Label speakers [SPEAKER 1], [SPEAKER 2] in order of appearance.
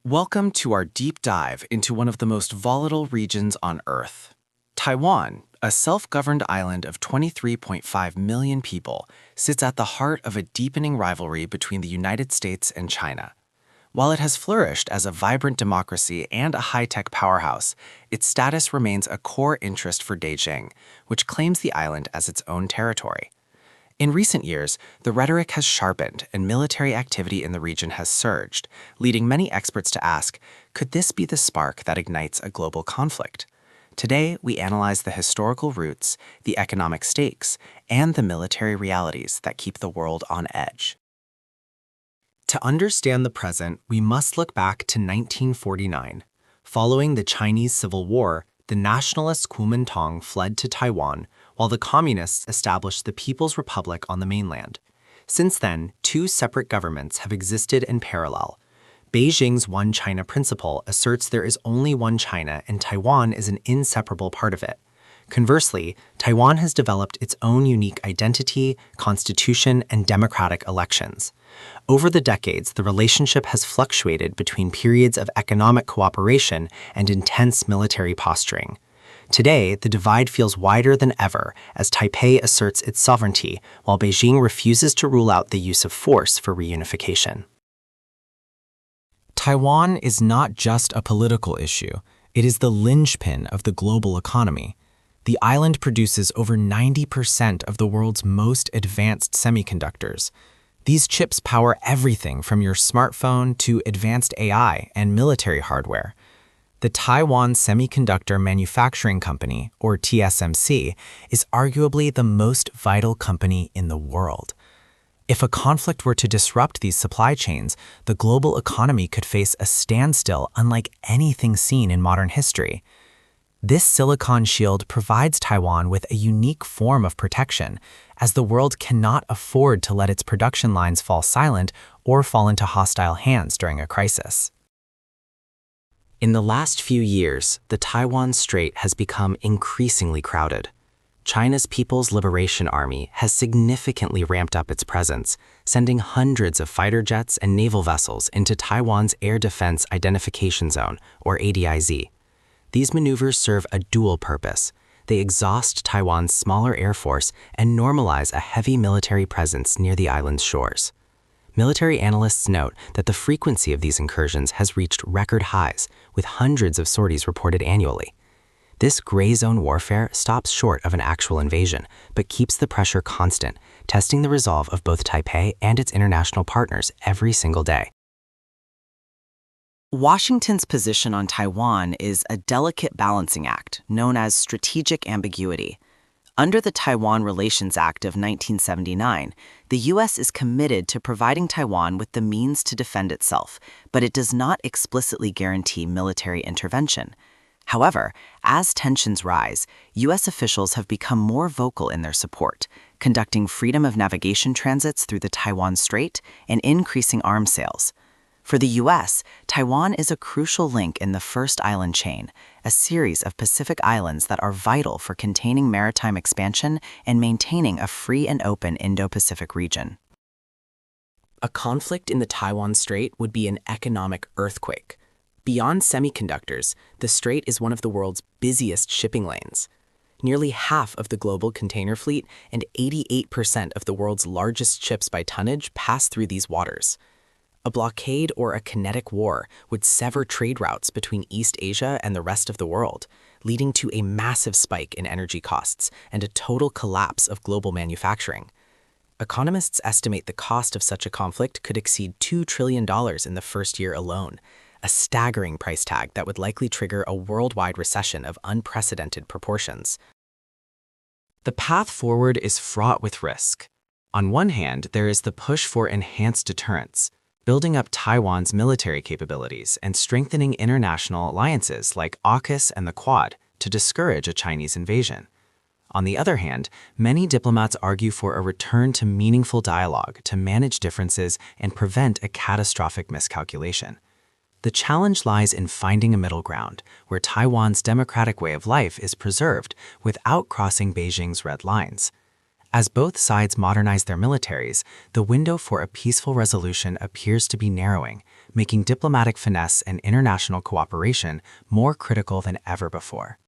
[SPEAKER 1] Welcome to our deep dive into one of the most volatile regions on Earth. Taiwan, a self-governed island of 23.5 million people, sits at the heart of a deepening rivalry between the United States and China. While it has flourished as a vibrant democracy and a high-tech powerhouse, its status remains a core interest for Beijing, which claims the island as its own territory. In recent years, the rhetoric has sharpened and military activity in the region has surged, leading many experts to ask, could this be the spark that ignites a global conflict? Today, we analyze the historical roots, the economic stakes, and the military realities that keep the world on edge. To understand the present, we must look back to 1949. Following the Chinese Civil War, the nationalist Kuomintang fled to Taiwan, while the communists established the People's Republic on the mainland. Since then, two separate governments have existed in parallel. Beijing's One China principle asserts there is only one China and Taiwan is an inseparable part of it. Conversely, Taiwan has developed its own unique identity, constitution, and democratic elections. Over the decades, the relationship has fluctuated between periods of economic cooperation and intense military posturing. Today, the divide feels wider than ever as Taipei asserts its sovereignty, while Beijing refuses to rule out the use of force for reunification.
[SPEAKER 2] Taiwan is not just a political issue, it is the linchpin of the global economy. The island produces over 90% of the world's most advanced semiconductors. These chips power everything from your smartphone to advanced AI and military hardware. The Taiwan Semiconductor Manufacturing Company, or TSMC, is arguably the most vital company in the world. If a conflict were to disrupt these supply chains, the global economy could face a standstill unlike anything seen in modern history. This silicon shield provides Taiwan with a unique form of protection, as the world cannot afford to let its production lines fall silent or fall into hostile hands during a crisis.
[SPEAKER 1] In the last few years, the Taiwan Strait has become increasingly crowded. China's People's Liberation Army has significantly ramped up its presence, sending hundreds of fighter jets and naval vessels into Taiwan's Air Defense Identification Zone, or ADIZ. These maneuvers serve a dual purpose. They exhaust Taiwan's smaller air force and normalize a heavy military presence near the island's shores. Military analysts note that the frequency of these incursions has reached record highs, with hundreds of sorties reported annually. This gray zone warfare stops short of an actual invasion, but keeps the pressure constant, testing the resolve of both Taipei and its international partners every single day.
[SPEAKER 3] Washington's position on Taiwan is a delicate balancing act known as strategic ambiguity. Under the Taiwan Relations Act of 1979, the U.S. is committed to providing Taiwan with the means to defend itself, but it does not explicitly guarantee military intervention. However, as tensions rise, U.S. officials have become more vocal in their support, conducting freedom of navigation transits through the Taiwan Strait and increasing arms sales. For the U.S., Taiwan is a crucial link in the First Island chain, a series of Pacific islands that are vital for containing maritime expansion and maintaining a free and open Indo-Pacific region.
[SPEAKER 1] A conflict in the Taiwan Strait would be an economic earthquake. Beyond semiconductors, the strait is one of the world's busiest shipping lanes. Nearly half of the global container fleet and 88% of the world's largest ships by tonnage pass through these waters. A blockade or a kinetic war would sever trade routes between East Asia and the rest of the world, leading to a massive spike in energy costs and a total collapse of global manufacturing. Economists estimate the cost of such a conflict could exceed $2 trillion in the first year alone, a staggering price tag that would likely trigger a worldwide recession of unprecedented proportions. The path forward is fraught with risk. On one hand, there is the push for enhanced deterrence, building up Taiwan's military capabilities and strengthening international alliances like AUKUS and the Quad to discourage a Chinese invasion. On the other hand, many diplomats argue for a return to meaningful dialogue to manage differences and prevent a catastrophic miscalculation. The challenge lies in finding a middle ground where Taiwan's democratic way of life is preserved without crossing Beijing's red lines. As both sides modernize their militaries, the window for a peaceful resolution appears to be narrowing,
[SPEAKER 2] making diplomatic finesse and international cooperation more critical than ever before.